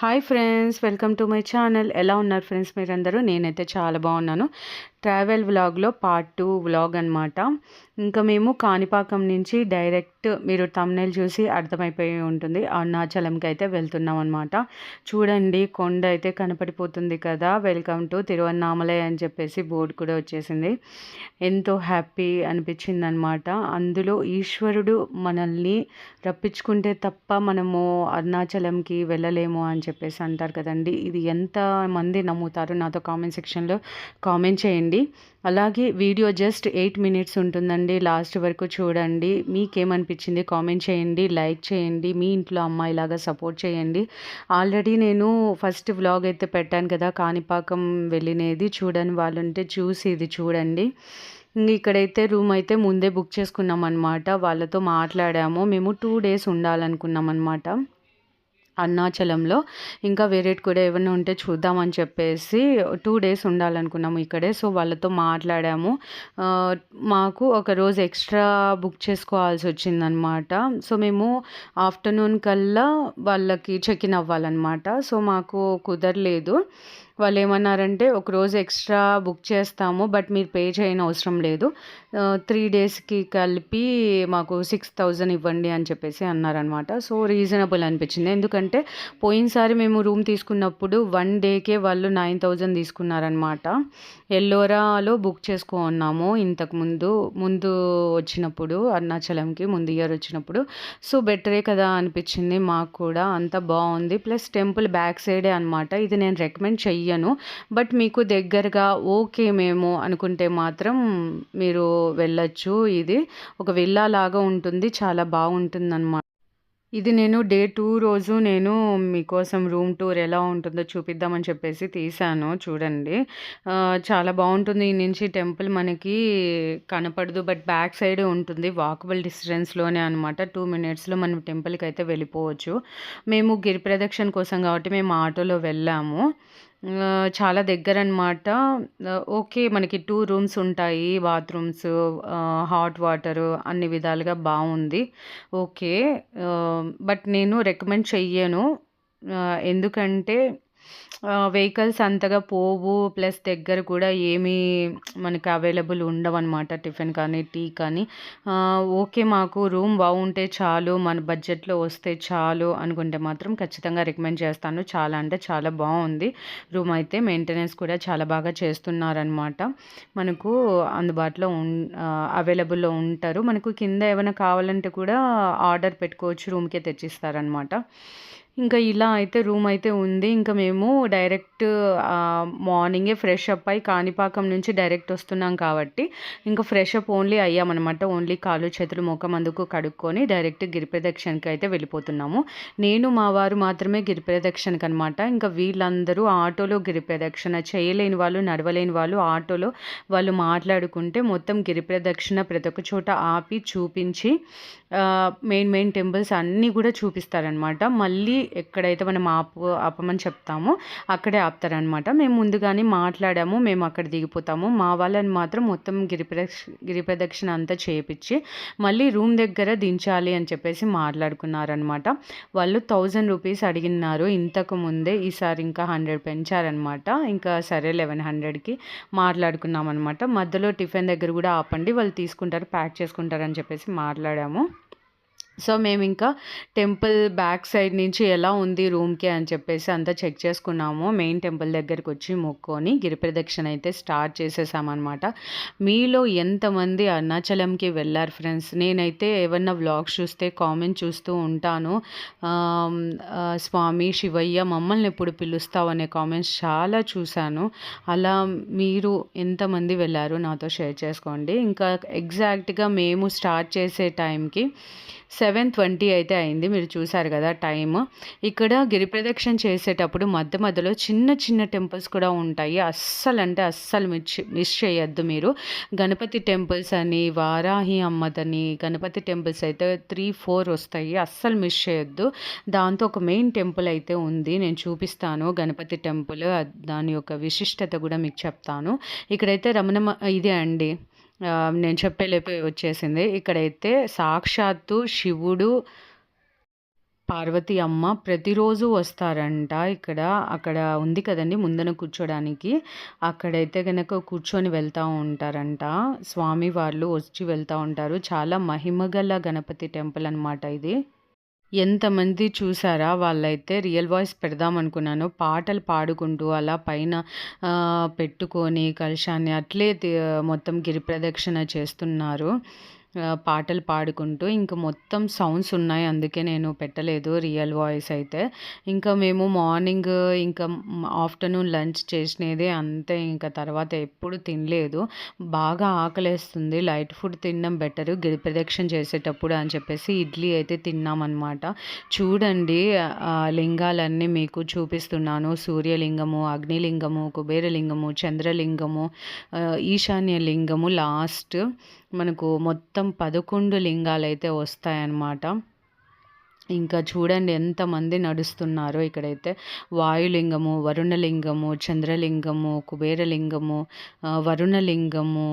Hi friends, welcome to my channel. ఎలా ఉన్నారు friends మీరందరూ? నేనైతే చాలా బాగున్నాను. ట్రావెల్ వ్లాగ్లో పార్ట్ 2 వ్లాగ్ అనమాట. ఇంకా మేము కాణిపాకం నుంచి డైరెక్ట్ మీరు థంబ్నెయిల్ చూసి అర్థమైపోయి ఉంటుంది, అరుణాచలంకి అయితే వెళ్తున్నాం అనమాట. చూడండి, కొండ అయితే కనపడిపోతుంది కదా. వెల్కమ్ టు తిరువన్నామలై అని చెప్పేసి బోర్డు కూడా వచ్చేసింది. ఎంతో హ్యాపీ అనిపించింది అనమాట. అందులో ఈశ్వరుడు మనల్ని రప్పించుకుంటే తప్ప మనము అరుణాచలంకి వెళ్ళలేము అని చెప్పేసి అంటారు కదండి. ఇది ఎంతమంది నమ్ముతారు నాతో కామెంట్ సెక్షన్లో కామెంట్ చేయండి. అలాగే వీడియో జస్ట్ 8 minutes ఉంటుందండి. లాస్ట్ వరకు చూడండి. మీకేమనిపించింది కామెంట్ చేయండి, లైక్ చేయండి, మీ ఇంట్లో అమ్మాయిలాగా సపోర్ట్ చేయండి. ఆల్రెడీ నేను ఫస్ట్ వ్లాగ్ అయితే పెట్టాను కదా, కాణిపాకం వెళ్ళినది. చూడని వాళ్ళుంటే చూసి ఇది చూడండి. ఇక్కడైతే రూమ్ అయితే ముందే బుక్ చేసుకున్నాం అనమాట. వాళ్ళతో మాట్లాడాము. మేము 2 days ఉండాలనుకున్నాం అనమాట అరుణాచలంలో. ఇంకా వేరేటి కూడా ఏమైనా ఉంటే చూద్దామని చెప్పేసి 2 days ఉండాలనుకున్నాము ఇక్కడే. సో వాళ్ళతో మాట్లాడాము. మాకు ఒక రోజు ఎక్స్ట్రా బుక్ చేసుకోవాల్సి వచ్చిందనమాట. సో మేము ఆఫ్టర్నూన్ కల్లా వాళ్ళకి చెక్ ఇన్ అవ్వాలన్నమాట. సో మాకు కుదరలేదు. వాళ్ళు ఏమన్నారంటే ఒకరోజు ఎక్స్ట్రా బుక్ చేస్తాము, బట్ మీరు పే చేయని అవసరం లేదు, 3 daysకి కలిపి మాకు 6,000 ఇవ్వండి అని చెప్పేసి అన్నారనమాట. సో రీజనబుల్ అనిపించింది. ఎందుకంటే పోయినసారి మేము రూమ్ తీసుకున్నప్పుడు 1 dayకే వాళ్ళు 9,000 తీసుకున్నారనమాట. ఎల్లోరాలో బుక్ చేసుకున్నాము ముందు వచ్చినప్పుడు, అరుణాచలంకి ముందు ఇయర్ వచ్చినప్పుడు. సో బెటరే కదా అనిపించింది మాకు కూడా. అంత బాగుంది. ప్లస్ టెంపుల్ బ్యాక్ సైడే అనమాట. ఇది నేను రికమెండ్ చెయ్యను, బట్ మీకు దగ్గరగా ఓకే మేము అనుకుంటే మాత్రం మీరు వెళ్ళొచ్చు. ఇది ఒక విల్లా లాగా ఉంటుంది, చాలా బాగుంటుంది అనమాట. ఇది నేను డే 2 రోజు నేను మీకోసం రూమ్ టూర్ ఎలా ఉంటుందో చూపిద్దామని చెప్పేసి తీశాను. చూడండి, చాలా బాగుంటుంది. ఈ నుంచి టెంపుల్ మనకి కనపడదు, బట్ బ్యాక్ సైడ్ ఉంటుంది. వాకబుల్ డిస్టెన్స్లోనే అనమాట. 2 minutesలో మనం టెంపుల్కి అయితే వెళ్ళిపోవచ్చు. మేము గిరి ప్రదక్షిణ కోసం కాబట్టి మేము ఆటోలో వెళ్ళాము. చాలా దగ్గరనమాట. ఓకే, మనకి 2 rooms ఉంటాయి, బాత్రూమ్స్, హాట్ వాటరు, అన్ని విధాలుగా బాగుంది. ఓకే, బట్ నేను రికమెండ్ చెయ్యను. ఎందుకంటే వెహికల్స్ అంతగా పోవు, ప్లస్ దగ్గర కూడా ఏమీ మనకి అవైలబుల్ ఉండవన్నమాట. టిఫిన్ కానీ టీ కానీ. ఓకే, మాకు రూమ్ బాగుంటే చాలు, మన బడ్జెట్లో వస్తే చాలు అనుకుంటే మాత్రం ఖచ్చితంగా రికమెండ్ చేస్తాను. చాలా అంటే చాలా బాగుంది రూమ్ అయితే. మెయింటెనెన్స్ కూడా చాలా బాగా చేస్తున్నారనమాట. మనకు అందుబాటులో అవైలబుల్లో ఉంటారు. మనకు కింద ఏమైనా కావాలంటే కూడా ఆర్డర్ పెట్టుకోవచ్చు, రూమ్కే తెచ్చిస్తారనమాట. ఇంకా ఇలా అయితే రూమ్ అయితే ఉంది. ఇంకా మేము డైరెక్ట్ మార్నింగే ఫ్రెష్ అప్ అయ్యి కాణిపాకం నుంచి డైరెక్ట్ వస్తున్నాం కాబట్టి ఇంకా ఫ్రెష్ అప్ ఓన్లీ అయ్యామన్నమాట. ఓన్లీ కాళ్ళు చేతులు ముఖం అందుకు కడుక్కొని డైరెక్ట్ గిరి ప్రదక్షిణకి అయితే వెళ్ళిపోతున్నాము. నేను మా వారు మాత్రమే గిరి ప్రదక్షిణకి అనమాట. ఇంకా వీళ్ళందరూ ఆటోలో గిరి ప్రదక్షిణ చేయలేని వాళ్ళు, నడవలేని వాళ్ళు ఆటోలో వాళ్ళు మాట్లాడుకుంటే మొత్తం గిరి ప్రదక్షిణ ప్రతి ఒక్క చోట ఆపి చూపించి మెయిన్ టెంపుల్స్ అన్నీ కూడా చూపిస్తారనమాట. మళ్ళీ ఎక్కడైతే మనం ఆపమని చెప్తామో అక్కడే ఆపుతారనమాట. మేము ముందుగానే మాట్లాడాము, మేము అక్కడ దిగిపోతాము. మా వాళ్ళని మాత్రం మొత్తం గిరి ప్రదక్షిణ అంతా చేయించి మళ్ళీ రూమ్ దగ్గర దించాలి అని చెప్పేసి మాట్లాడుకున్నారనమాట. వాళ్ళు 1,000 rupees అడిగినారు ఇంతకు ముందే. ఈసారి ఇంకా 100 పెంచారనమాట. ఇంకా సరే 1,100కి మాట్లాడుకున్నాం అనమాట. మధ్యలో టిఫిన్ దగ్గర కూడా ఆపండి, వాళ్ళు తీసుకుంటారు, ప్యాక్ చేసుకుంటారు అని చెప్పేసి మాట్లాడాము. సో మేము ఇంకా టెంపుల్ బ్యాక్ సైడ్ నుంచి ఎలా ఉంది రూమ్కి అని చెప్పేసి అంతా చెక్ చేసుకున్నాము. మెయిన్ టెంపుల్ దగ్గరికి వచ్చి మొక్కొని గిరి ప్రదక్షిణ అయితే స్టార్ట్ చేసేసామన్నమాట. మీలో ఎంతమంది అరుణాచలంకి వెళ్ళారు ఫ్రెండ్స్? నేనైతే ఏమన్నా వ్లాగ్స్ చూస్తే కామెంట్ చూస్తూ ఉంటాను. స్వామి శివయ్య మమ్మల్ని ఎప్పుడు పిలుస్తావు అనే కామెంట్స్ చాలా చూశాను. అలా మీరు ఎంతమంది వెళ్ళారు నాతో షేర్ చేసుకోండి. ఇంకా ఎగ్జాక్ట్గా మేము స్టార్ట్ చేసే టైంకి 7:20 అయితే అయింది. మీరు చూసారు కదా టైము. ఇక్కడ గిరి ప్రదక్షిణ చేసేటప్పుడు మధ్యలో చిన్న టెంపుల్స్ కూడా ఉంటాయి. అస్సలు మిస్ చేయొద్దు మీరు. గణపతి టెంపుల్స్ అని, వారాహి అమ్మదని గణపతి టెంపుల్స్ అయితే 3-4 వస్తాయి. అస్సలు మిస్ చేయొద్దు. దాంతో ఒక మెయిన్ టెంపుల్ అయితే ఉంది, నేను చూపిస్తాను. గణపతి టెంపుల్, దాని యొక్క విశిష్టత కూడా మీకు చెప్తాను. ఇక్కడైతే ఇదే అండి, నేను చెప్పేలోపే వచ్చేసింది. ఇక్కడైతే సాక్షాత్తు శివుడు పార్వతి అమ్మ ప్రతిరోజు వస్తారంట ఇక్కడ. అక్కడ ఉంది కదండీ ముందన కూర్చోడానికి. అక్కడైతే గనక కూర్చొని వెళ్తా ఉంటారంట. స్వామి వాళ్ళు వచ్చి వెళ్తా ఉంటారు. చాలా మహిమగల గణపతి టెంపుల్ అనమాట ఇది. ఎంతమంది చూసారా? వాళ్ళైతే రియల్ వాయిస్ పెడదామనుకున్నాను. పాటలు పాడుకుంటూ అలా పైన పెట్టుకొని కలశాన్ని అట్లే మొత్తం గిరి ప్రదక్షిణ చేస్తున్నారు. పాటలు పాడుకుంటూ. ఇంక మొత్తం సౌండ్స్ ఉన్నాయి. అందుకే నేను పెట్టలేదు రియల్ వాయిస్ అయితే. ఇంకా మేము మార్నింగ్ ఇంకా ఆఫ్టర్‌నూన్ లంచ్ చేసినదే అంతే. ఇంక తర్వాత ఎప్పుడు తినలేదు. బాగా ఆకలేస్తుంది. లైట్ ఫుడ్ తినడం బెటరు గిరి ప్రదక్షిణ చేసేటప్పుడు అని చెప్పేసి ఇడ్లీ అయితే తిన్నామనమాట. చూడండి లింగాలన్నీ మీకు చూపిస్తున్నాను. సూర్యలింగము, అగ్నిలింగము, కుబేరలింగము, చంద్రలింగము, ఈశాన్య లింగము లాస్ట్. మనకు మొత్తం 11 లింగాలైతే వస్తాయన్నమాట. ఇంకా చూడండి ఎంతమంది నడుస్తున్నారో ఇక్కడైతే. వాయులింగము, వరుణలింగము, చంద్రలింగము, కుబేరలింగము, వరుణలింగము,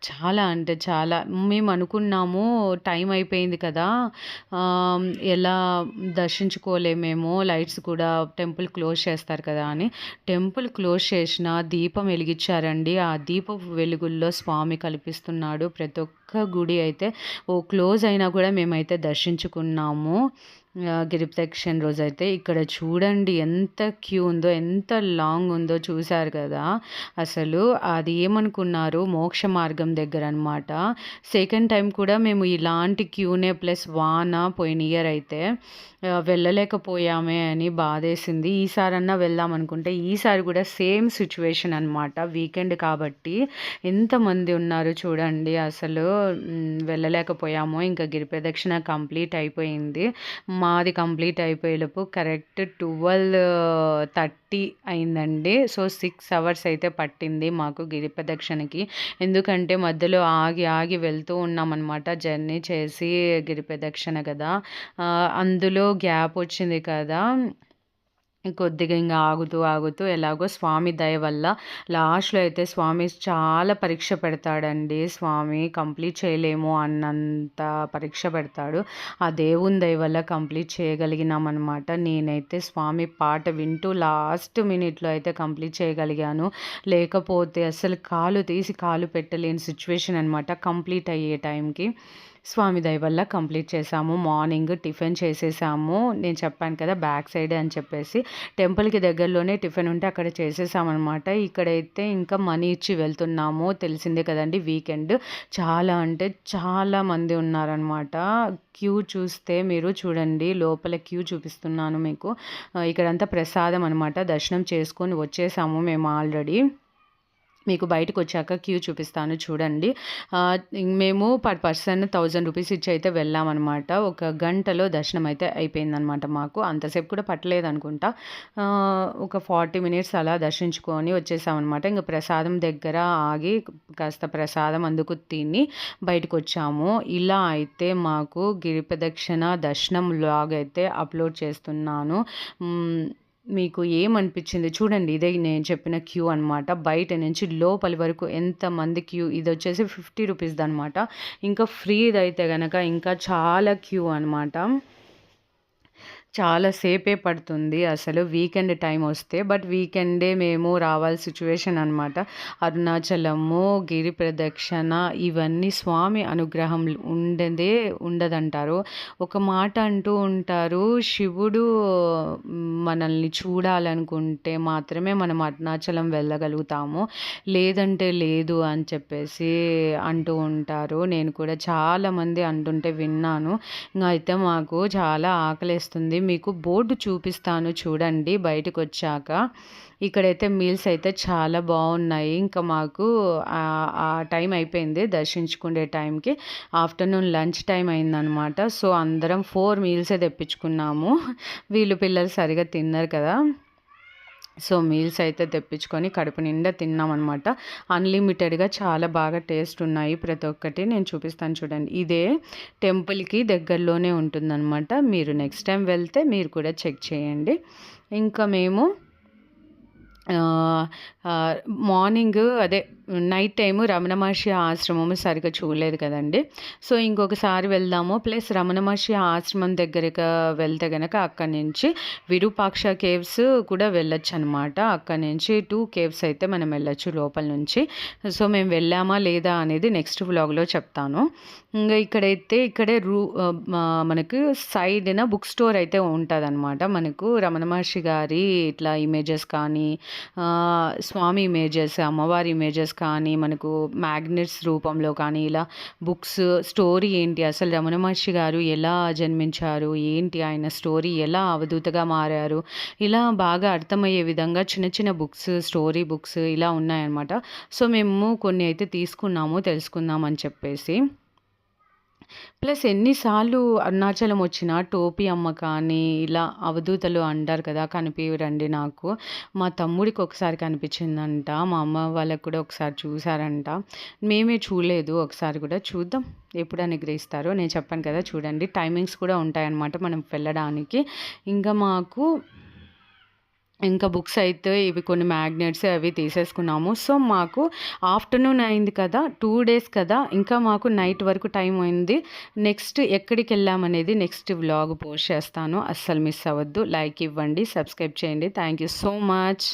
చాలా అంటే చాలా. మేము అనుకున్నాము టైం అయిపోయింది కదా, ఎలా దర్శించుకోలేమేమో, లైట్స్ కూడా టెంపుల్ క్లోజ్ చేస్తారు కదా అని. టెంపుల్ క్లోజ్ చేసిన దీపం వెలిగించారండి. ఆ దీపపు వెలుగుల్లో స్వామి కల్పిస్తున్నాడు. ప్రతి ఒక్క గుడి అయితే క్లోజ్ అయినా కూడా మేమైతే దర్శించుకున్నాము గిరి ప్రదక్షిణ రోజైతే. ఇక్కడ చూడండి ఎంత క్యూ ఉందో, ఎంత లాంగ్ ఉందో చూశారు కదా. అసలు అది ఏమనుకున్నారు, మోక్ష మార్గం దగ్గర అనమాట. సెకండ్ టైం కూడా మేము ఇలాంటి క్యూనే ప్లస్ వాన పోయిన ఇయర్ అయితే వెళ్ళలేకపోయామే అని బాధేసింది. ఈసారన్నా వెళ్దాం అనుకుంటే ఈసారి కూడా సేమ్ సిచ్యువేషన్ అనమాట. వీకెండ్ కాబట్టి ఎంతమంది ఉన్నారు చూడండి. అసలు వెళ్ళలేకపోయాము. ఇంకా గిరి ప్రదక్షిణ కంప్లీట్ అయిపోయింది. మాది కంప్లీట్ అయిపోయేలోపు కరెక్ట్ 12:30 అయిందండి. సో 6 అవర్స్ అయితే పట్టింది మాకు గిరి ప్రదక్షిణకి. ఎందుకంటే మధ్యలో ఆగి ఆగి వెళ్తూ ఉన్నామన్నమాట. జర్నీ చేసి గిరి ప్రదక్షిణ కదా, అందులో గ్యాప్ వచ్చింది కదా. కొద్దిగా ఇంకా ఆగుతూ ఆగుతూ ఎలాగో స్వామి దయ వల్ల లాస్ట్లో అయితే స్వామి చాలా పరీక్ష పెడతాడండి. స్వామి కంప్లీట్ చేయలేము అన్నంత పరీక్ష పెడతాడు. ఆ దేవుని దయ వల్ల కంప్లీట్ చేయగలిగినామన్నమాట. నేనైతే స్వామి పాట వింటూ లాస్ట్ మినిట్లో అయితే కంప్లీట్ చేయగలిగాను. లేకపోతే అసలు కాలు తీసి కాలు పెట్టలేని సిచ్యువేషన్ అనమాట కంప్లీట్ అయ్యే టైంకి. స్వామి దయ వల్ల కంప్లీట్ చేసాము. మార్నింగ్ టిఫిన్ చేసేసాము. నేను చెప్పాను కదా బ్యాక్ సైడ్ అని చెప్పేసి. టెంపుల్కి దగ్గరలోనే టిఫిన్ ఉంటే అక్కడ చేసేసామన్నమాట. ఇక్కడైతే ఇంకా మనీ ఇచ్చి వెళ్తున్నాము. తెలిసిందే కదండి వీకెండ్. చాలా అంటే చాలా మంది ఉన్నారనమాట. క్యూ చూస్తే మీరు చూడండి, లోపల క్యూ చూపిస్తున్నాను మీకు. ఇక్కడంతా ప్రసాదం అనమాట. దర్శనం చేసుకొని వచ్చేసాము మేము ఆల్రెడీ. మీకు బయటకు వచ్చాక క్యూ చూపిస్తాను చూడండి. మేము పర్ పర్సన్ 1000 రూపీస్ ఇచ్చి అయితే వెళ్ళామన్నమాట. ఒక గంటలో దర్శనం అయితే అయిపోయిందనమాట మాకు. అంతసేపు కూడా పట్టలేదు అనుకుంటా. ఒక 40 మినిట్స్ అలా దర్శించుకొని వచ్చేసామన్నమాట. ఇంకా ప్రసాదం దగ్గర ఆగి కాస్త ప్రసాదం అందుకు తిని బయటకు వచ్చాము. ఇలా అయితే మాకు గిరి ప్రదక్షిణ దర్శనం వ్లాగ్ అయితే అప్లోడ్ చేస్తున్నాను. మీకు ఏమనిపించింది చూడండి. ఇదే నేను చెప్పిన క్యూ అనమాట. బయట నుంచి లోపలి వరకు ఎంతమంది క్యూ. ఇది వచ్చేసి 50 రూపీస్ది అనమాట. ఇంకా ఫ్రీది అయితే కనుక ఇంకా చాలా క్యూ అనమాట. చాలా సేపే పడుతుంది అసలు వీకెండ్ టైం వస్తే. బట్ వీకెండే మేము రావాల్సిన సిచ్యువేషన్ అనమాట. అరుణాచలము, గిరి ప్రదక్షిణ ఇవన్నీ స్వామి అనుగ్రహం ఉండదంటారు. ఒక మాట అంటూ ఉంటారు, శివుడు మనల్ని చూడాలనుకుంటే మాత్రమే మనం అరుణాచలం వెళ్ళగలుగుతాము, లేదంటే లేదు అని చెప్పేసి అంటూ ఉంటారు. నేను కూడా చాలామంది అంటుంటే విన్నాను. అయితే మాకు చాలా ఆకలేస్తుంది. మీకు బోర్డు చూపిస్తాను చూడండి బయటకు వచ్చాక. ఇక్కడైతే మీల్స్ అయితే చాలా బాగున్నాయి. ఇంకా మాకు ఆ టైం అయిపోయింది దర్శించుకునే టైంకి. ఆఫ్టర్నూన్ లంచ్ టైం అయిందనమాట. సో అందరం 4 మీల్సే తెప్పించుకున్నాము. వీళ్ళు పిల్లలు సరిగా తిన్నారు కదా. సో మీల్స్ అయితే తెప్పించుకొని కడుపు నిండా తిన్నామన్నమాట. అన్లిమిటెడ్గా చాలా బాగా టేస్ట్ ఉన్నాయి ప్రతి ఒక్కటి. నేను చూపిస్తాను చూడండి. ఇదే టెంపుల్కి దగ్గరలోనే ఉంటుందన్నమాట. మీరు నెక్స్ట్ టైం వెళ్తే మీరు కూడా చెక్ చేయండి. ఇంకా మేము ఆహ్, మార్నింగ్ అదే నైట్ టైము రమణ మహర్షి ఆశ్రమము సరిగ్గా చూడలేదు కదండీ. సో, ఇంకొకసారి వెళ్దాము. ప్లస్ రమణ మహర్షి ఆశ్రమం దగ్గరగా వెళ్తే గనక అక్కడి నుంచి విరూపాక్ష కేవ్స్ కూడా వెళ్ళొచ్చనమాట. అక్కడి నుంచి 2 కేవ్స్ అయితే మనం వెళ్ళొచ్చు లోపల నుంచి. సో, మేము వెళ్ళామా లేదా అనేది నెక్స్ట్ వ్లాగ్‌లో చెప్తాను. ఇక్కడైతే ఇక్కడే మనకు సైడ్‌న బుక్ స్టోర్ అయితే ఉంటదనమాట. మనకు రమణ మహర్షి గారి ఇట్లా ఇమేజెస్ కానీ స్వామి ఇమేజెస్, అమ్మవారి ఇమేజెస్ కానీ, మనకు మ్యాగ్నెట్స్ రూపంలో కానీ ఇలా బుక్స్, స్టోరీ ఏంటి, అసలు రమణ మహర్షి గారు ఎలా జన్మించారు, ఏంటి ఆయన స్టోరీ, ఎలా అవధూతగా మారారు, ఇలా బాగా అర్థమయ్యే విధంగా చిన్న చిన్న బుక్స్, స్టోరీ బుక్స్ ఇలా ఉన్నాయన్నమాట. సో, మేము కొన్ని అయితే తీసుకున్నాము తెలుసుకుందాం అని చెప్పేసి. ప్లస్ ఎన్నిసార్లు అరుణాచలం వచ్చినా టోపీ అమ్మ కానీ, ఇలా అవధూతలు అంటారు కదా! కనిపియరండి నాకు. మా తమ్ముడికి ఒకసారి కనిపించిందంట. మా అమ్మ వాళ్ళకి కూడా ఒకసారి చూసారంట. మేమే చూడలేదు ఒకసారి కూడా. చూద్దాం ఎప్పుడు అనుగ్రహిస్తారో. నేను చెప్పాను కదా! చూడండి టైమింగ్స్ కూడా ఉంటాయన్నమాట మనం వెళ్ళడానికి. ఇంకా బుక్స్ అయితే ఇవి కొన్ని మ్యాగ్నెట్స్ అవి తీసేసుకున్నాము. సో, మాకు ఆఫ్టర్‌నూన్ అయింది కదా! 2 డేస్ కదా! ఇంకా మాకు నైట్ వరకు టైం ఉంది. నెక్స్ట్ ఎక్కడికెళ్ళామనేది నెక్స్ట్ వ్లాగ్ పోస్ట్ చేస్తాను. అస్సలు మిస్ అవ్వద్దు. లైక్ ఇవ్వండి, సబ్స్క్రైబ్ చేయండి. Thank you so much.